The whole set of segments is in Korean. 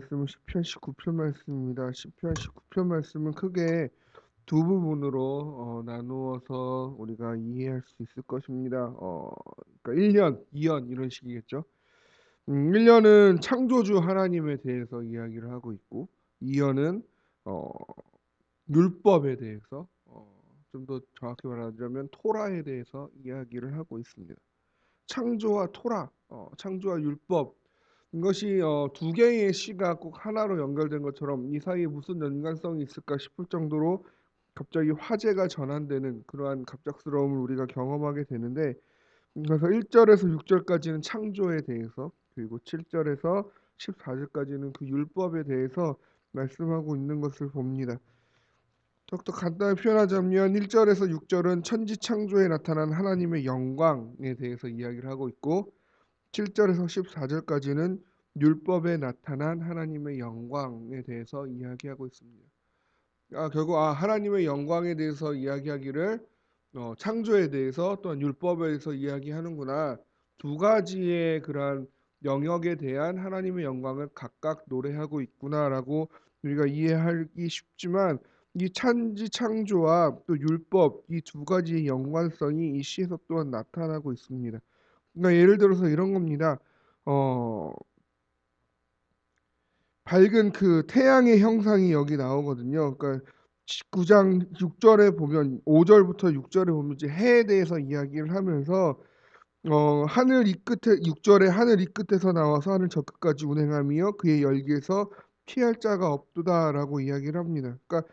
말씀은 시편 19편 말씀입니다. 시편 19편 말씀은 크게 두 부분으로 나누어서 우리가 이해할 수 있을 것입니다. 그러니까 1년, 2년 이런 식이겠죠. 1년은 창조주 하나님에 대해서 이야기를 하고 있고 2년은 어 율법에 대해서 좀 더 정확히 말하자면 토라에 대해서 이야기를 하고 있습니다. 창조와 토라, 창조와 율법 이것이 두 개의 시가 꼭 하나로 연결된 것처럼 이 사이에 무슨 연관성이 있을까 싶을 정도로 갑자기 화제가 전환되는 그러한 갑작스러움을 우리가 경험하게 되는데 그래서 1절에서 6절까지는 창조에 대해서 그리고 7절에서 14절까지는 그 율법에 대해서 말씀하고 있는 것을 봅니다. 더욱더 간단히 표현하자면 1절에서 6절은 천지창조에 나타난 하나님의 영광에 대해서 이야기를 하고 있고 7절에서 14절까지는 율법에 나타난 하나님의 영광에 대해서 이야기하고 있습니다. 결국 하나님의 영광에 대해서 이야기하기를 창조에 대해서 또한 율법에 대해서 이야기하는구나. 두 가지의 그러한 영역에 대한 하나님의 영광을 각각 노래하고 있구나라고 우리가 이해하기 쉽지만 이 천지 창조와 또 율법 이 두 가지의 연관성이 이 시에서 또한 나타나고 있습니다. 그러니까 예를 들어서 이런 겁니다. 어 밝은 그 태양의 형상이 여기 나오거든요. 그러니까 19장 6절에 보면 5절부터 6절에 보면 이제 해에 대해서 이야기를 하면서 하늘 이 끝에 6절에 하늘 이 끝에서 나와서 하늘 저 끝까지 운행하며 그의 열기에서 피할 자가 없도다라고 이야기를 합니다. 그러니까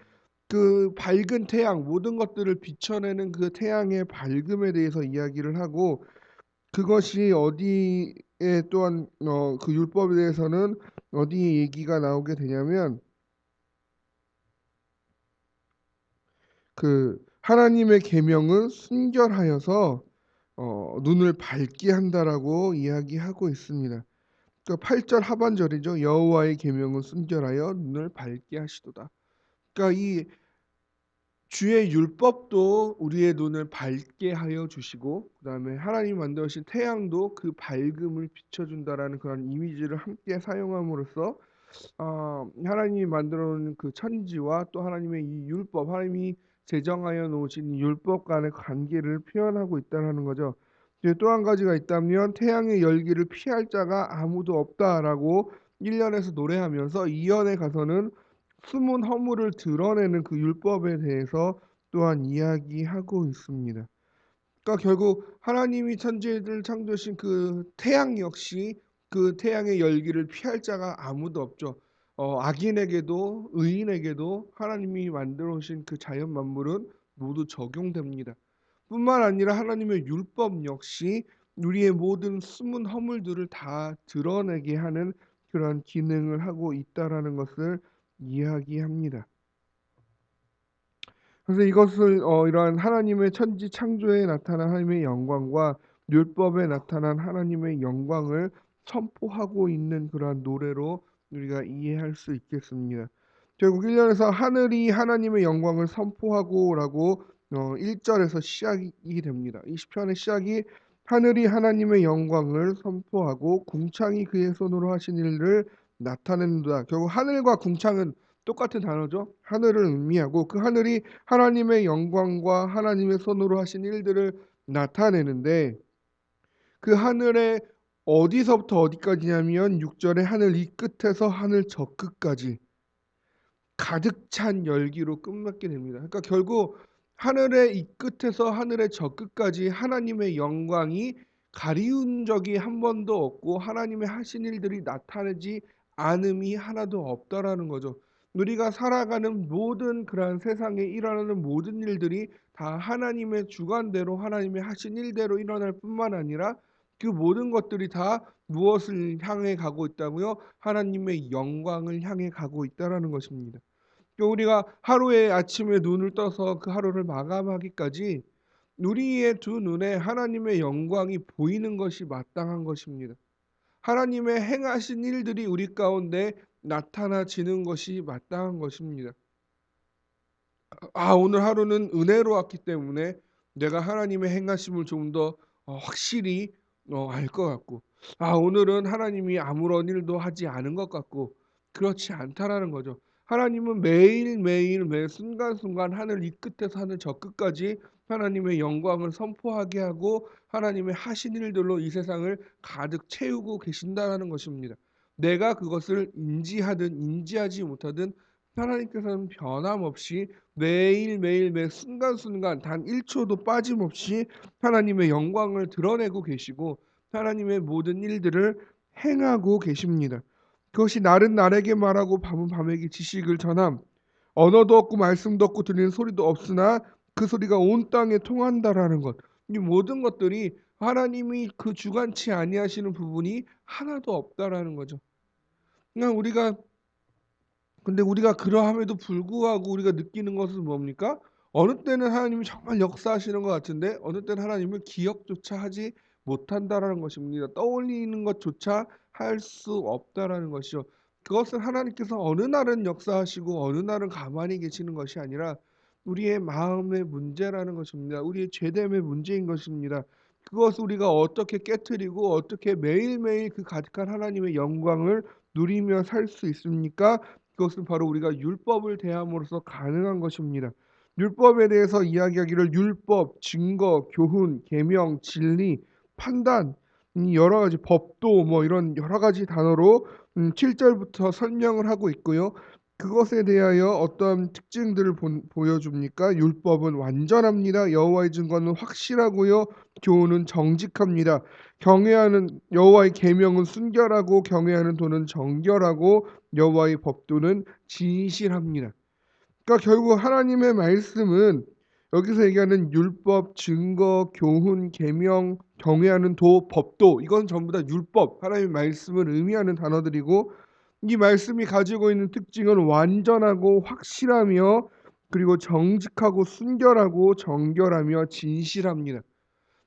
그 밝은 태양 모든 것들을 비춰내는 그 태양의 밝음에 대해서 이야기를 하고 그것이 어디에 또한 그 율법에 대해서는 어디에 얘기가 나오게 되냐면 그 하나님의 계명은 순결하여서 눈을 밝게 한다라고 이야기하고 있습니다. 그러니까 8절 하반절이죠. 여호와의 계명은 순결하여 눈을 밝게 하시도다. 그러니까 이 주의 율법도 우리의 눈을 밝게 하여 주시고 그다음에 하나님이 만드신 태양도 그 밝음을 비춰준다라는 그런 이미지를 함께 사용함으로써 하나님이 만들어 놓은 그 천지와 또 하나님의 이 율법 하나님이 제정하여 놓으신 이 율법 간의 관계를 표현하고 있다는 거죠. 이제 또 한 가지가 있다면 태양의 열기를 피할 자가 아무도 없다라고 1년에서 노래하면서 2년에 가서는 숨은 허물을 드러내는 그 율법에 대해서 또한 이야기하고 있습니다. 그러니까 결국 하나님이 천지를 창조하신 그 태양 역시 그 태양의 열기를 피할 자가 아무도 없죠. 악인에게도 의인에게도 하나님이 만들어 오신 그 자연 만물은 모두 적용됩니다. 뿐만 아니라 하나님의 율법 역시 우리의 모든 숨은 허물들을 다 드러내게 하는 그런 기능을 하고 있다라는 것을 이야기합니다. 그래서 이것을 이러한 하나님의 천지 창조에 나타난 하나님의 영광과 율법에 나타난 하나님의 영광을 선포하고 있는 그러한 노래로 우리가 이해할 수 있겠습니다. 결국 1년에서 하늘이 하나님의 영광을 선포하고라고 1절에서 시작이 됩니다. 이 시편의 시작이 하늘이 하나님의 영광을 선포하고 궁창이 그의 손으로 하신 일을 나타낸다. 결국 하늘과 궁창은 똑같은 단어죠. 하늘을 의미하고 그 하늘이 하나님의 영광과 하나님의 손으로 하신 일들을 나타내는데 그 하늘에 어디서부터 어디까지냐면 6절에 하늘 이 끝에서 하늘 저 끝까지 가득 찬 열기로 끝맺게 됩니다. 그러니까 결국 하늘의 이 끝에서 하늘의 저 끝까지 하나님의 영광이 가리운 적이 한 번도 없고 하나님의 하신 일들이 나타나지 않음이 하나도 없다라는 거죠. 우리가 살아가는 모든 그러한 세상에 일어나는 모든 일들이 다 하나님의 주관대로 하나님의 하신 일대로 일어날 뿐만 아니라 그 모든 것들이 다 무엇을 향해 가고 있다고요? 하나님의 영광을 향해 가고 있다라는 것입니다. 우리가 하루에 아침에 눈을 떠서 그 하루를 마감하기까지 우리의 두 눈에 하나님의 영광이 보이는 것이 마땅한 것입니다. 하나님의 행하신 일들이 우리 가운데 나타나지는 것이 마땅한 것입니다. 오늘 하루는 은혜로 왔기 때문에 내가 하나님의 행하심을 좀 더 확실히 알 것 같고 오늘은 하나님이 아무런 일도 하지 않은 것 같고 그렇지 않다라는 거죠. 하나님은 매일매일 매 순간순간 하늘 이 끝에서 하늘 저 끝까지 하나님의 영광을 선포하게 하고 하나님의 하신 일들로 이 세상을 가득 채우고 계신다라는 것입니다. 내가 그것을 인지하든 인지하지 못하든 하나님께서는 변함없이 매일매일 매 순간순간 단 1 초도 빠짐없이 하나님의 영광을 드러내고 계시고 하나님의 모든 일들을 행하고 계십니다. 그것이 날은 날에게 말하고 밤은 밤에게 지식을 전함. 언어도 없고 말씀도 없고 들리는 소리도 없으나 그 소리가 온 땅에 통한다라는 것. 이 모든 것들이 하나님이 그 주관치 아니하시는 부분이 하나도 없다라는 거죠. 그냥 우리가 그러함에도 불구하고 우리가 느끼는 것은 뭡니까? 어느 때는 하나님이 정말 역사하시는 것 같은데 어느 때는 하나님을 기억조차 하지 못한다라는 것입니다. 떠올리는 것조차 할 수 없다라는 것이죠. 그것은 하나님께서 어느 날은 역사하시고 어느 날은 가만히 계시는 것이 아니라 우리의 마음의 문제라는 것입니다. 우리의 죄됨의 문제인 것입니다. 그것을 우리가 어떻게 깨트리고 어떻게 매일매일 그 가득한 하나님의 영광을 누리며 살 수 있습니까? 그것은 바로 우리가 율법을 대함으로써 가능한 것입니다. 율법에 대해서 이야기하기를 율법, 증거, 교훈, 계명, 진리, 판단 이 여러 가지 법도 뭐 이런 여러 가지 단어로 7 절부터 설명을 하고 있고요. 그것에 대하여 어떤 특징들을 보여줍니까? 율법은 완전합니다. 여호와의 증거는 확실하고요. 교훈은 정직합니다. 경외하는 여호와의 계명은 순결하고 경외하는 도는 정결하고 여호와의 법도는 진실합니다. 그러니까 결국 하나님의 말씀은 여기서 얘기하는 율법, 증거, 교훈, 계명, 경외하는 도, 법도 이건 전부 다 율법, 하나님의 말씀을 의미하는 단어들이고 이 말씀이 가지고 있는 특징은 완전하고 확실하며 그리고 정직하고 순결하고 정결하며 진실합니다.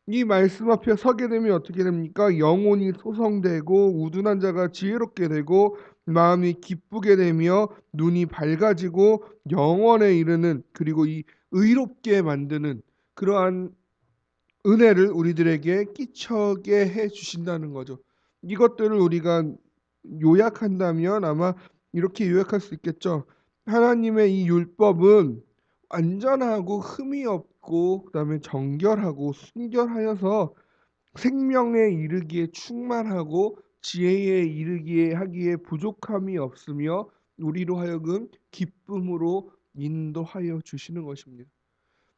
이 말씀 앞에 서게 되면 어떻게 됩니까? 영혼이 소성되고 우둔한 자가 지혜롭게 되고 마음이 기쁘게 되며 눈이 밝아지고 영원에 이르는 그리고 이 의롭게 만드는 그러한 은혜를 우리들에게 끼쳐게 해 주신다는 거죠. 이것들을 우리가 요약한다면 아마 이렇게 요약할 수 있겠죠. 하나님의 이 율법은 완전하고 흠이 없고 그다음에 정결하고 순결하여서 생명에 이르기에 충만하고 지혜에 이르기에 하기에 부족함이 없으며 우리로 하여금 기쁨으로 인도하여 주시는 것입니다.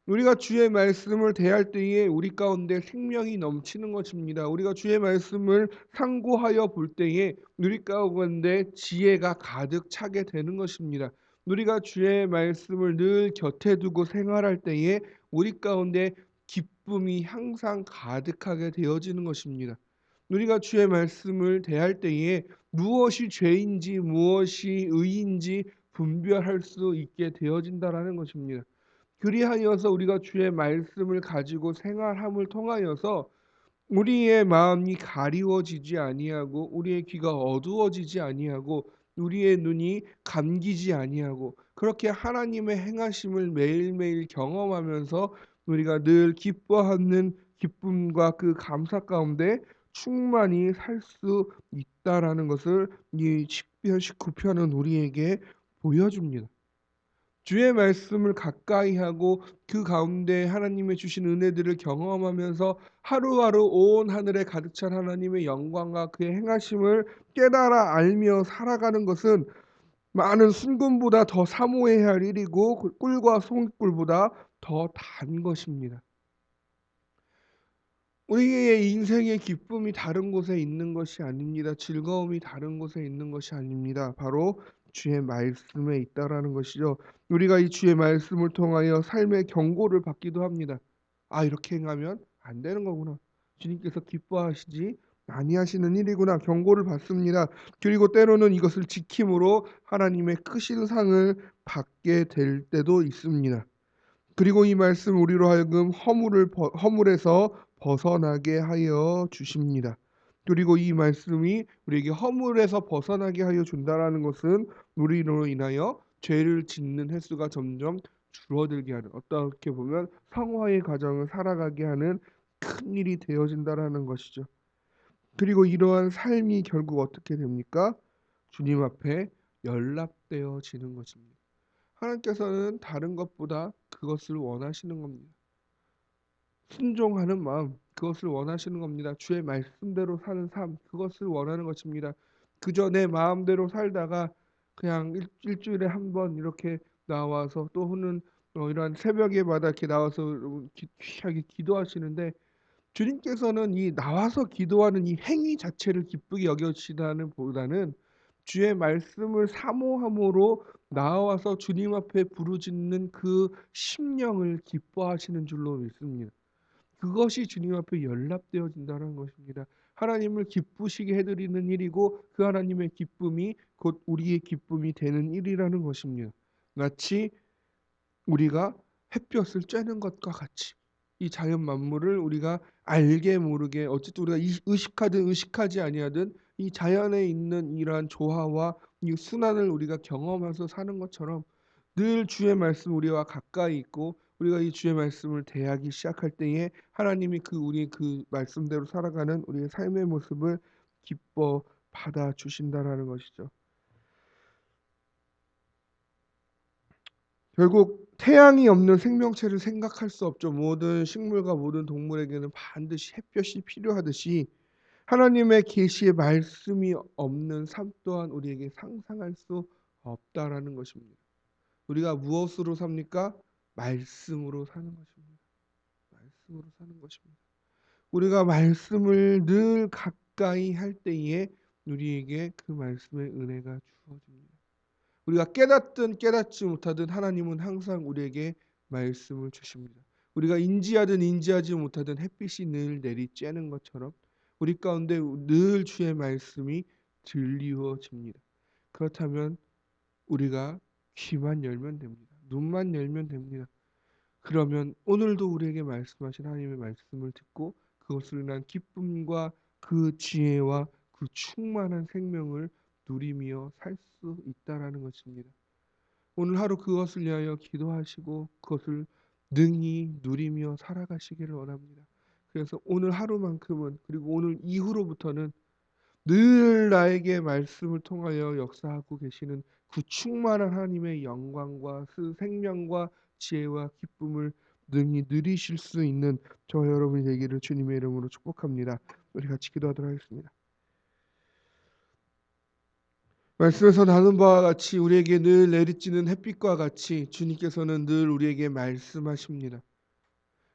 우리가 주의 말씀을 대할 때에 우리 가운데 생명이 넘치는 것입니다. 우리가 주의 말씀을 상고하여 볼 때에 우리 가운데 지혜가 가득 차게 되는 것입니다. 우리가 주의 말씀을 늘 곁에 두고 생활할 때에 우리 가운데 기쁨이 항상 가득하게 되어지는 것입니다. 우리가 주의 말씀을 대할 때에 무엇이 죄인지 무엇이 의인지 분별할 수 있게 되어진다라는 것입니다. 그리하여서 우리가 주의 말씀을 가지고 생활함을 통하여서 우리의 마음이 가리워지지 아니하고 우리의 귀가 어두워지지 아니하고 우리의 눈이 감기지 아니하고 그렇게 하나님의 행하심을 매일매일 경험하면서 우리가 늘 기뻐하는 기쁨과 그 감사 가운데 충만히 살 수 있다라는 것을 이 시편 19편은 우리에게 보여줍니다. 주의 말씀을 가까이 하고 그 가운데 하나님의 주신 은혜들을 경험하면서 하루하루 온 하늘에 가득 찬 하나님의 영광과 그의 행하심을 깨달아 알며 살아가는 것은 많은 순금보다 더 사모해야 할 일이고 꿀과 송이꿀보다 더 단 것입니다. 우리의 인생의 기쁨이 다른 곳에 있는 것이 아닙니다. 즐거움이 다른 곳에 있는 것이 아닙니다. 바로 주의 말씀에 있다라는 것이죠. 우리가 이 주의 말씀을 통하여 삶의 경고를 받기도 합니다. 아, 이렇게 행하면 안 되는 거구나. 주님께서 기뻐하시지 아니하시는 일이구나. 경고를 받습니다. 그리고 때로는 이것을 지킴으로 하나님의 크신 상을 받게 될 때도 있습니다. 그리고 이 말씀 우리로 하여금 허물에서 벗어나게 하여 주십니다. 그리고 이 말씀이 우리에게 허물에서 벗어나게 하여 준다라는 것은 우리로 인하여 죄를 짓는 횟수가 점점 줄어들게 하는 어떻게 보면 성화의 과정을 살아가게 하는 큰 일이 되어진다라는 것이죠. 그리고 이러한 삶이 결국 어떻게 됩니까? 주님 앞에 연락되어지는 것입니다. 하나님께서는 다른 것보다 그것을 원하시는 겁니다. 순종하는 마음, 그것을 원하시는 겁니다. 주의 말씀대로 사는 삶, 그것을 원하는 것입니다. 그저 내 마음대로 살다가 그냥 일주일에 한 번 이렇게 나와서 또는 이러한 새벽에마다 이렇게 나와서 귀하게 기도하시는데, 주님께서는 이 나와서 기도하는 이 행위 자체를 기쁘게 여겨지다는 보다는 주의 말씀을 사모함으로 나와서 주님 앞에 부르짖는 그 심령을 기뻐하시는 줄로 믿습니다. 그것이 주님 앞에 연락되어진다는 것입니다. 하나님을 기쁘시게 해드리는 일이고 그 하나님의 기쁨이 곧 우리의 기쁨이 되는 일이라는 것입니다. 마치 우리가 햇볕을 쬐는 것과 같이 이 자연 만물을 우리가 알게 모르게 어쨌든 우리가 의식하든 의식하지 아니하든 이 자연에 있는 이러한 조화와 이 순환을 우리가 경험해서 사는 것처럼 늘 주의 말씀 우리와 가까이 있고 우리가 이 주의 말씀을 대하기 시작할 때에 하나님이 우리의 그 말씀대로 살아가는 우리의 삶의 모습을 기뻐 받아 주신다라는 것이죠. 결국 태양이 없는 생명체를 생각할 수 없죠. 모든 식물과 모든 동물에게는 반드시 햇볕이 필요하듯이 하나님의 계시의 말씀이 없는 삶 또한 우리에게 상상할 수 없다라는 것입니다. 우리가 무엇으로 삽니까? 말씀으로 사는 것입니다. 말씀으로 사는 것입니다. 우리가 말씀을 늘 가까이 할 때에 우리에게 그 말씀의 은혜가 주어집니다. 우리가 깨닫든 깨닫지 못하든 하나님은 항상 우리에게 말씀을 주십니다. 우리가 인지하든 인지하지 못하든 햇빛이 늘 내리쬐는 것처럼 우리 가운데 늘 주의 말씀이 들리워집니다. 그렇다면 우리가 귀만 열면 됩니다. 눈만 열면 됩니다. 그러면 오늘도 우리에게 말씀하신 하나님의 말씀을 듣고 그것을 인한 기쁨과 그 지혜와 그 충만한 생명을 누리며 살 수 있다라는 것입니다. 오늘 하루 그것을 위하여 기도하시고 그것을 능히 누리며 살아가시기를 원합니다. 그래서 오늘 하루만큼은 그리고 오늘 이후로부터는 늘 나에게 말씀을 통하여 역사하고 계시는 그 충만한 하나님의 영광과 그 생명과 지혜와 기쁨을 능히 누리실 수 있는 저와 여러분이 되기를 주님의 이름으로 축복합니다. 우리 같이 기도하도록 하겠습니다. 말씀에서 나눈 바와 같이 우리에게 늘 내리쬐는 햇빛과 같이 주님께서는 늘 우리에게 말씀하십니다.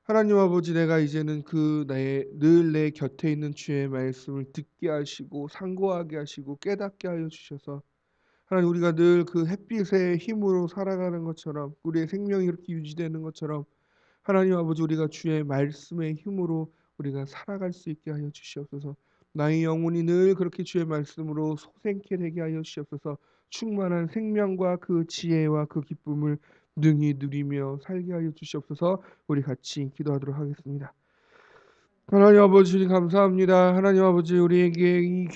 하나님 아버지, 내가 이제는 늘 내 곁에 있는 주의 말씀을 듣게 하시고 상고하게 하시고 깨닫게 하여 주셔서 하나님, 우리가 늘 그 햇빛의 힘으로 살아가는 것처럼 우리의 생명이 이렇게 유지되는 것처럼 하나님 아버지, 우리가 주의 말씀의 힘으로 우리가 살아갈 수 있게 하여 주시옵소서. 나의 영혼이 늘 그렇게 주의 말씀으로 소생케 되게 하여 주시옵소서. 충만한 생명과 그 지혜와 그 기쁨을 능히 누리며 살게 하여 주시옵소서. 우리 같이 기도하도록 하겠습니다. 하나님 아버지, 감사합니다. 하나님 아버지, 우리에게 이